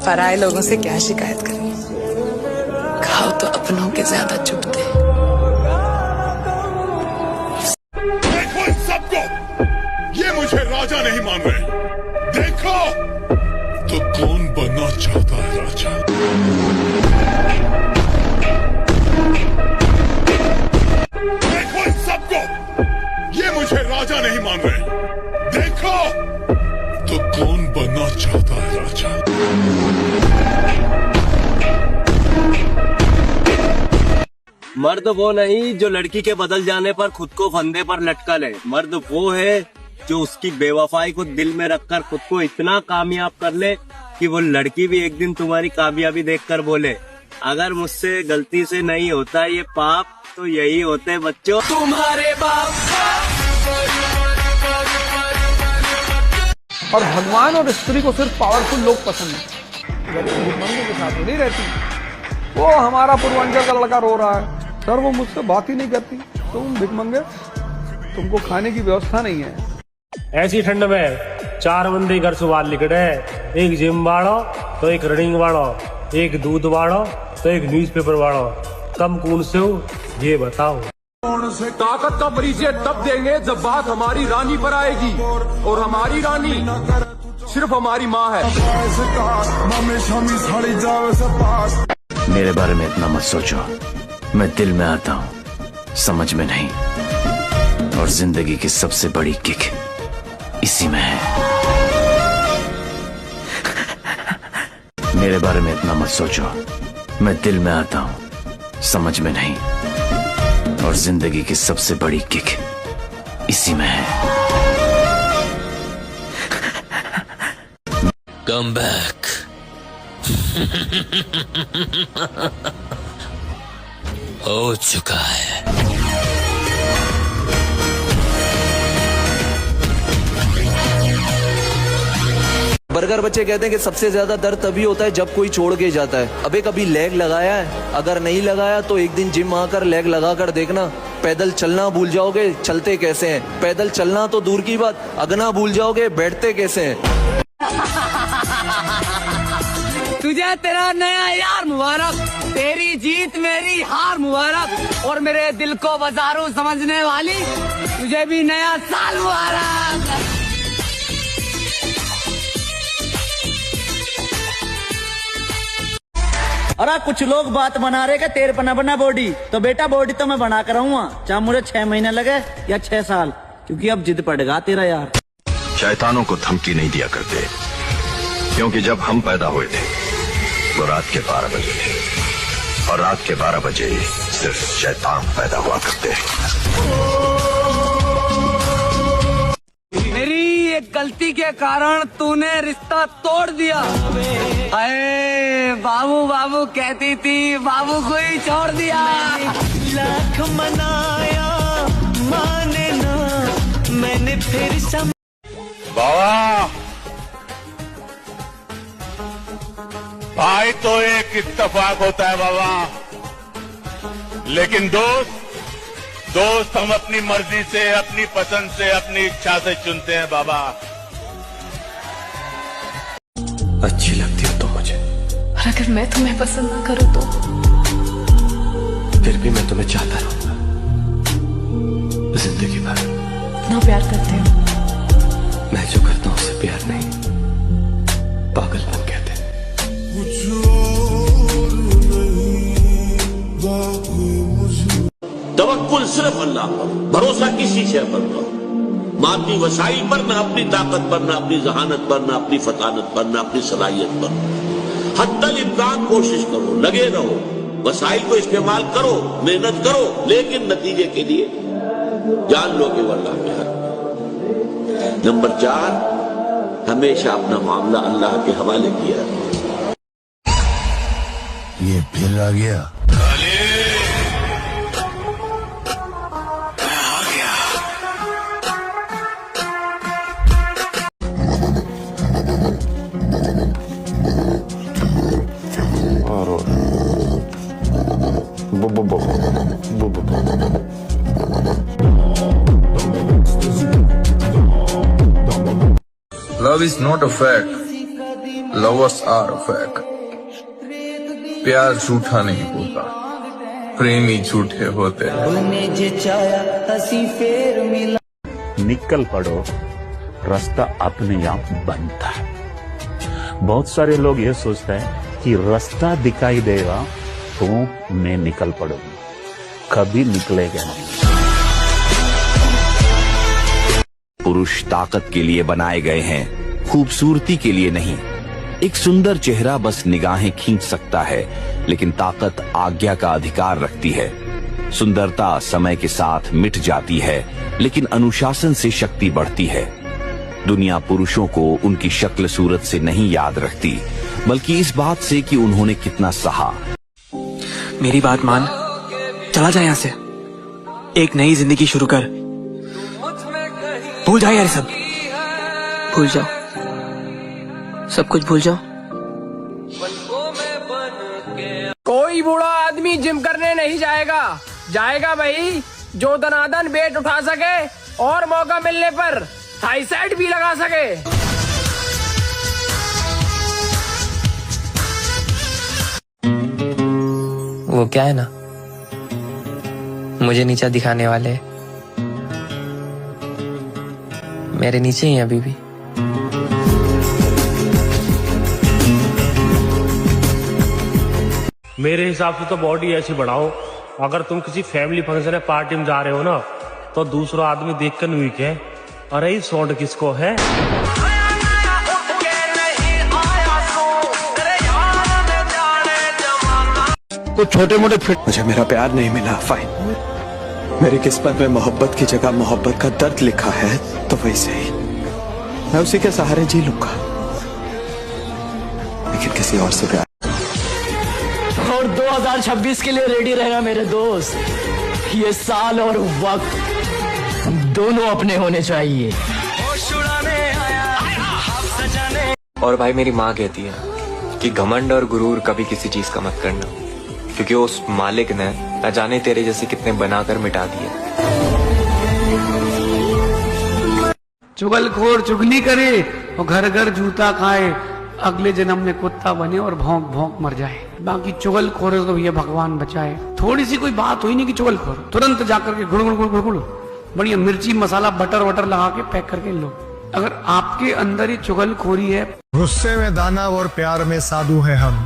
पराये लोगों से क्या शिकायत करनी, खाओ तो अपनों के ज्यादा चुभते। देखो इन सबको, ये मुझे राजा नहीं मान रहे। देखो तो कौन बनना चाहता है राजा। देखो इन सबको, ये मुझे राजा नहीं मान रहे। देखो तो कौन बनना चाहता है राजा। मर्द वो नहीं जो लड़की के बदल जाने पर खुद को फंदे पर लटका ले। मर्द वो है जो उसकी बेवफाई को दिल में रखकर खुद को इतना कामयाब कर ले कि वो लड़की भी एक दिन तुम्हारी कामयाबी देखकर बोले, अगर मुझसे गलती से नहीं होता ये पाप तो यही होते बच्चों तुम्हारे बाप। और भगवान और स्त्री को सिर्फ पावरफुल लोग पसंद है। भिखमंगे के साथ नहीं रहती। वो हमारा पूर्वांचल का लड़का रो रहा है, सर वो मुझसे बात ही नहीं करती। तुम भिखमंगे, तुमको खाने की व्यवस्था नहीं है। ऐसी ठंड में 4 बंदे घर से बाहर निकले, एक जिम वाड़ो तो एक रनिंग वाड़ो, एक दूध वाड़ो तो एक न्यूज़पेपर वाड़ो। कम कौन से हो ये बताओ। ताकत का परिचय तब देंगे जब बात हमारी रानी पर आएगी, और हमारी रानी सिर्फ हमारी माँ है। मेरे बारे में इतना मत सोचो, मैं दिल में आता हूँ, समझ में नहीं। और जिंदगी की सबसे बड़ी किक इसी में है। मेरे बारे में इतना मत सोचो, मैं दिल में आता हूँ, समझ में नहीं। और जिंदगी की सबसे बड़ी किक इसी में है। Come back. हो चुका है। बर्गर बच्चे कहते हैं कि सबसे ज्यादा दर्द तभी होता है जब कोई छोड़ के जाता है। अबे कभी लेग लगाया है? अगर नहीं लगाया तो एक दिन जिम आकर लेग लगा कर देखना। पैदल चलना भूल जाओगे चलते कैसे हैं। पैदल चलना तो दूर की बात, अगना भूल जाओगे बैठते कैसे हैं। तुझे तेरा नया यार मुबारक, तेरी जीत मेरी हार मुबारक, और मेरे दिल को बाजारू समझने वाली तुझे भी नया साल मुबारक। अरे कुछ लोग बात बना रहे कि तेरे पना बना बॉडी, तो बेटा बॉडी तो मैं बना कर रहूंगा, चाहे मुझे 6 महीने लगे या 6 साल, क्योंकि अब जिद पड़ेगा तेरा यार। शैतानों को धमकी नहीं दिया करते, क्योंकि जब हम पैदा हुए थे वो रात के 12 बजे थे, और रात के 12 बजे सिर्फ शैतान पैदा हुआ करते। मेरी एक गलती के कारण तूने रिश्ता तोड़ दिया। अरे बाबू बाबू कहती थी, बाबू को ही छोड़ दिया। लाख मनाया माने ना, मैंने फिर बाबा भाई तो एक इत्तेफाक होता है बाबा, लेकिन दोस्त हम अपनी मर्जी से, अपनी पसंद से, अपनी इच्छा से चुनते हैं बाबा। अच्छी लगती हो तुम मुझे, और अगर मैं तुम्हें पसंद ना करूं तो फिर भी मैं तुम्हें चाहता रहूंगा जिंदगी भर। इतना प्यार करते हो। मैं जो करता हूं उसे प्यार नहीं, पागलपन कहते हैं। तवक्कुल सिर्फ अल्लाह पर, भरोसा किसी शय पर करो, ना अपनी वसाई पर, ना अपनी ताकत पर, ना अपनी जहानत पर, ना अपनी फतानत पर, ना अपनी सलाहियत पर। हद्दल इम्कान कोशिश करो, लगे रहो, वसाई को इस्तेमाल करो, मेहनत करो, लेकिन नतीजे के लिए जान लो कि वो अल्लाह के हक। नंबर 4, हमेशा अपना मामला अल्लाह के हवाले किया। ये फिर आ गया। Love is not a fact, lovers are fake, प्यार झूठा नहीं होता, प्रेमी झूठे होते हैं। निकल पड़ो, रास्ता अपने आप बनता है। बहुत सारे लोग ये सोचते हैं कि रास्ता दिखाई देगा तो मैं निकल पड़ूंगा, कभी निकलेगा नहीं। पुरुष ताकत के लिए बनाए गए हैं, खूबसूरती के लिए नहीं। एक सुंदर चेहरा बस निगाहें खींच सकता है, लेकिन ताकत आज्ञा का अधिकार रखती है। सुंदरता समय के साथ मिट जाती है, लेकिन अनुशासन से शक्ति बढ़ती है। दुनिया पुरुषों को उनकी शक्ल सूरत से नहीं याद रखती, बल्कि इस बात से कि उन्होंने कितना सहा। मेरी बात मान, चला जा यहाँ से, एक नई जिंदगी शुरू कर। भूल जाओ यार सब, भूल जाओ, सब कुछ भूल जाओ। कोई बूढ़ा आदमी जिम करने नहीं जाएगा, जाएगा भाई जो दनादन वेट उठा सके और मौका मिलने पर थाई साइड भी लगा सके। वो क्या है ना, मुझे नीचा दिखाने वाले मेरे नीचे ही अभी भी। मेरे हिसाब से तो बॉडी ऐसी बढ़ाओ, अगर तुम किसी फैमिली फंक्शन या पार्टी में जा रहे हो ना, तो दूसरा आदमी देखकर नहीं कहे अरे ये सौंड किसको है। कुछ छोटे मोटे फिट, मुझे मेरा प्यार नहीं मिला, फाइन। मेरी किस्मत में मोहब्बत की जगह मोहब्बत का दर्द लिखा है, तो वैसे ही मैं उसी के सहारे जी लूंगा, लेकिन किसी और से प्यार। और 2026 के लिए रेडी रहना मेरे दोस्त। ये साल और वक्त दोनों अपने होने चाहिए। और भाई मेरी माँ कहती है कि घमंड और गुरूर कभी किसी चीज का मत करना, क्योंकि उस मालिक ने न जाने तेरे जैसे कितने बनाकर मिटा दिए। चुगलखोर चुगली करे और घर घर जूता खाए, अगले जन्म में कुत्ता बने और भौंक भौंक मर जाए। बाकी चुगलखोर तो भैया भगवान बचाए। थोड़ी सी कोई बात हुई नहीं कि चुगलखोर तुरंत जाकर के गुड़ गुड़ गुड़ गुड़ गुड़ बढ़िया मिर्ची मसाला बटर वटर लगा के पैक करके लो। अगर आपके अंदर ही चुगलखोरी है। गुस्से में दानव और प्यार में साधु है हम,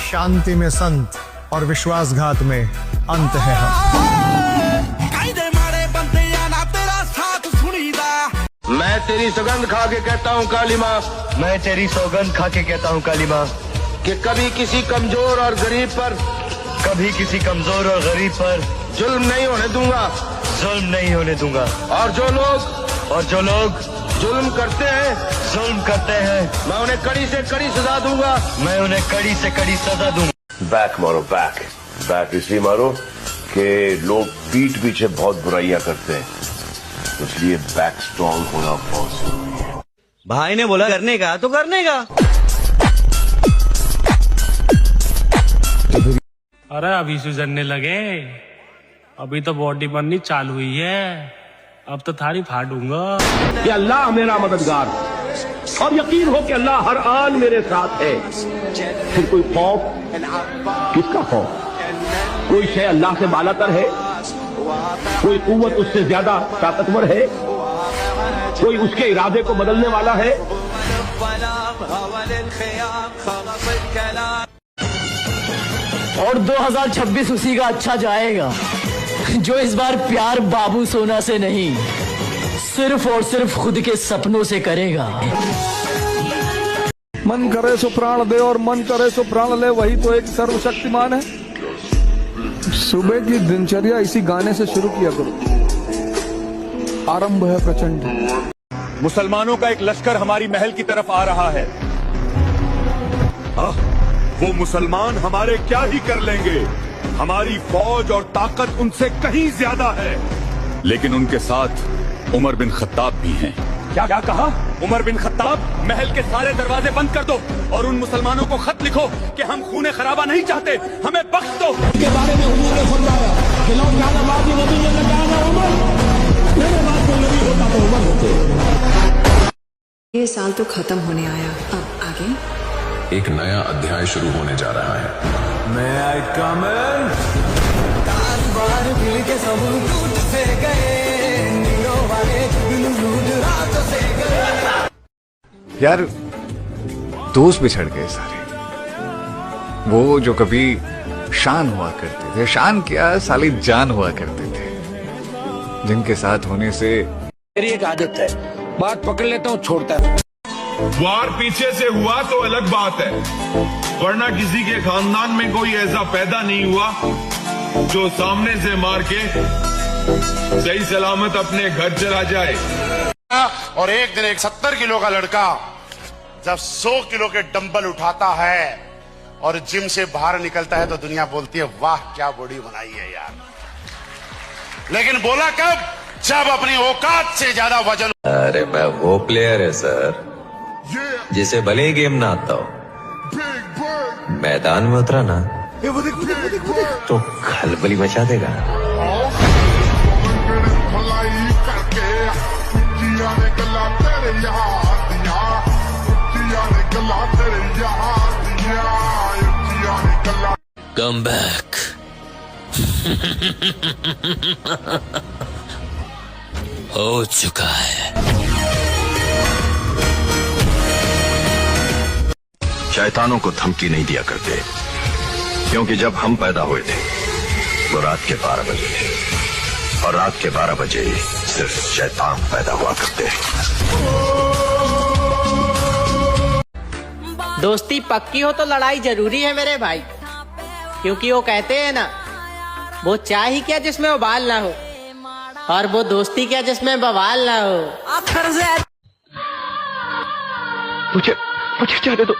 शांति में संत और विश्वासघात में अंत है हम। मैं तेरी सौगंध खा के कहता हूँ काली माँ, मैं तेरी सौगंध खा के कहता हूँ काली माँ, कि कभी किसी कमजोर और गरीब पर, कभी किसी कमजोर और गरीब पर जुल्म नहीं होने दूंगा, जुल्म नहीं होने दूंगा। और जो लोग जुल्म करते हैं मैं उन्हें कड़ी से कड़ी सजा दूंगा, मैं उन्हें कड़ी से कड़ी सजा दूंगा। बैक मारो, बैक बैक इसलिए मारो कि लोग पीठ पीछे बहुत बुराइयां करते हैं, इसलिए बैक स्ट्रॉन्ग होना बहुत जरूरी है। भाई ने बोला करने का तो करने का। अरे अभी सुझरने लगे, अभी तो बॉडी बननी चालू हुई है, अब तो थारी फाड़ूंगा। कि अल्लाह मेरा मददगार, और यकीन हो कि अल्लाह हर आन मेरे साथ है। फिर कोई खौफ, किसका खौफ? कोई शय अल्लाह से बालातर है, कोई कुव्वत उससे ज्यादा ताकतवर है, कोई उसके इरादे को बदलने वाला है। और 2026 उसी का अच्छा जाएगा जो इस बार प्यार बाबू सोना से नहीं, सिर्फ और सिर्फ खुद के सपनों से करेगा। मन करे सो प्राण दे और मन करे सो प्राण ले, वही तो एक सर्वशक्तिमान है। सुबह की दिनचर्या इसी गाने से शुरू किया करो। आरंभ है प्रचंड। मुसलमानों का एक लश्कर हमारी महल की तरफ आ रहा है। वो मुसलमान हमारे क्या ही कर लेंगे, हमारी फौज और ताकत उनसे कहीं ज्यादा है, लेकिन उनके साथ उमर बिन खत्ताब भी हैं। क्या कहा? उमर बिन खत्ताब, महल के सारे दरवाजे बंद कर दो और उन मुसलमानों को खत लिखो कि हम खूने खराबा नहीं चाहते, हमें बख्श दो। के बारे में हुजूर ने फरमाया कि लोग ज्यादा बात ही नबी ने लगाया उमर, मेरे बात को नबी होता तो उमर होते। ये साल तो खत्म होने आया, अब आगे एक नया अध्याय शुरू होने जा रहा है। मैं आई कमेंट बार दिल के सब टूट से गए, नीरों वाले जुगनू लूट रातों से गए। यार दोस्त बिछड़ गए सारे, वो जो कभी शान हुआ करते थे, शान क्या साली जान हुआ करते थे, जिनके साथ होने से मेरी एक आदत है, बात पकड़ लेता हूँ छोड़ता है। वार पीछे से हुआ तो अलग बात है, वरना किसी के खानदान में कोई ऐसा पैदा नहीं हुआ जो सामने से मार के सही सलामत अपने घर चला जाए। और एक दिन एक 70 किलो का लड़का जब 100 किलो के डंबल उठाता है और जिम से बाहर निकलता है तो दुनिया बोलती है वाह क्या बॉडी बनाई है यार। लेकिन बोला कब? जब अपनी औकात से ज्यादा वजन। अरे मैं वो प्लेयर है सर जिसे भले ही गेम ना आता हो, मैदान में उतरा ना तो खलबली मचा देगा। Come back. हो चुका है। शैतानों को धमकी नहीं दिया करते, क्योंकि जब हम पैदा हुए थे वो रात के 12 बजे थे, और रात के 12 बजे सिर्फ शैतान पैदा हुआ करते। दोस्ती पक्की हो तो लड़ाई जरूरी है मेरे भाई, क्योंकि वो कहते हैं ना, वो चाय ही क्या जिसमें उबाल ना हो, और वो दोस्ती क्या जिसमें बवाल ना हो। मुझे जाने दो,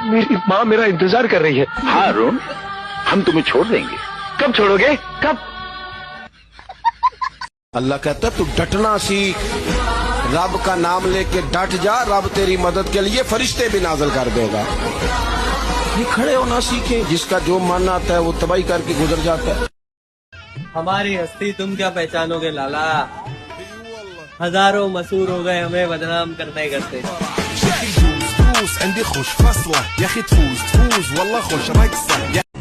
मेरी माँ मेरा इंतजार कर रही है। हाँ अरुण, हम तुम्हें छोड़ देंगे। कब छोड़ोगे? कब? अल्लाह कहता है तू डटना सीख, रब का नाम लेके डट जा, रब तेरी मदद के लिए फरिश्ते भी नाज़िल कर देगा। ये खड़े होना सीखे, जिसका जो मन आता है वो तबाही करके गुजर जाता है। हमारी हस्ती तुम क्या पहचानोगे लाला, हजारों मशहूर हो गए हमें बदनाम करते करते।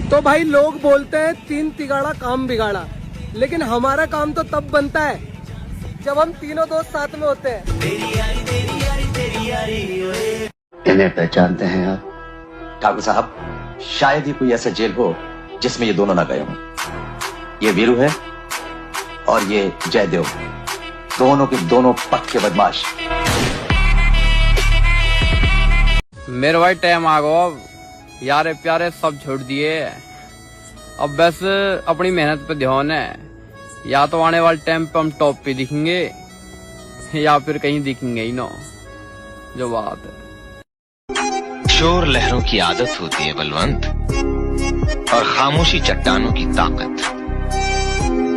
तो भाई लोग बोलते हैं 3 तिगाड़ा काम बिगाड़ा, लेकिन हमारा काम तो तब बनता है जब हम तीनों दोस्त साथ में होते हैं। इन्हें पहचानते हैं आप? ठाकुर साहब, शायद ही कोई ऐसा जेल हो जिसमें ये दोनों ना गए हों। ये वीरू है और ये जयदेव, दोनों के दोनों पक्के बदमाश। मेरे भाई टाइम आ गया, यारे प्यारे सब छोड़ दिए, अब बस अपनी मेहनत पे ध्यान है। या तो आने वाले टाइम पे हम टॉप पे दिखेंगे या फिर कहीं दिखेंगे ही ना, जो बात है। शोर लहरों की आदत होती है बलवंत, और खामोशी चट्टानों की ताकत।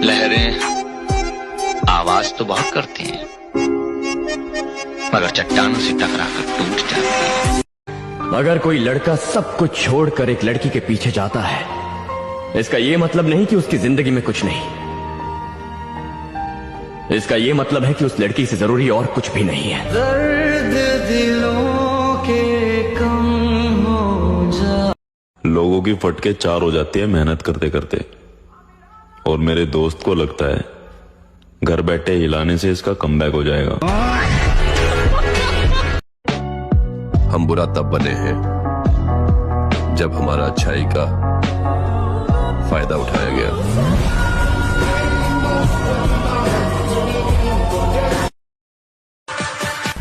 लहरें आवाज तो बहुत करती हैं, मगर चट्टानों से टकराकर टूट जाती हैं। अगर कोई लड़का सब कुछ छोड़कर एक लड़की के पीछे जाता है, इसका ये मतलब नहीं कि उसकी जिंदगी में कुछ नहीं, इसका ये मतलब है कि उस लड़की से जरूरी और कुछ भी नहीं है। दर्द दिलों के कम हो जा। लोगों की फटके 4 हो जाती है मेहनत करते करते, और मेरे दोस्त को लगता है घर बैठे हिलाने से इसका कमबैक हो जाएगा। हम बुरा तब बने हैं जब हमारा अच्छाई का फायदा उठाया गया।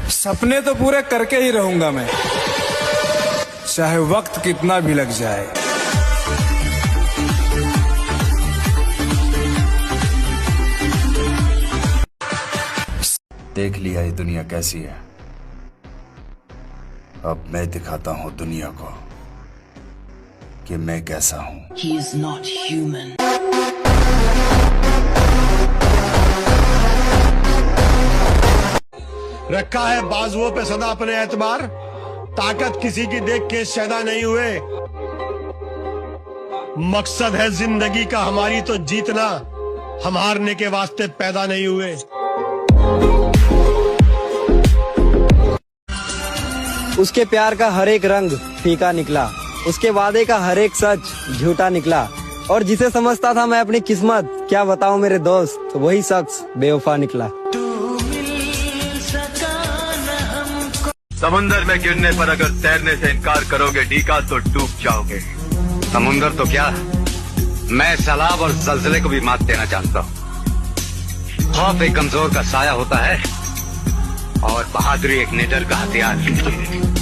सपने तो पूरे करके ही रहूंगा मैं, चाहे वक्त कितना भी लग जाए। देख लिया ये दुनिया कैसी है, अब मैं दिखाता हूं दुनिया को कि मैं कैसा हूं। He is not human. रखा है बाजुओं पे सदा अपने एतबार, ताकत किसी की देख के शैदा नहीं हुए। मकसद है जिंदगी का हमारी तो जीतना, हम हारने के वास्ते पैदा नहीं हुए। उसके प्यार का हर एक रंग फीका निकला, उसके वादे का हर एक सच झूठा निकला, और जिसे समझता था मैं अपनी किस्मत, क्या बताऊं मेरे दोस्त, वही शख्स बेवफा निकला। समुंदर में गिरने पर अगर तैरने से इनकार करोगे डीका तो डूब जाओगे। समुंदर तो क्या, मैं सैलाब और जलजले को भी मात देना जानता हूँ। खौफ एक कमजोर का साया होता है और बहादुरी एक निडर का हथियार।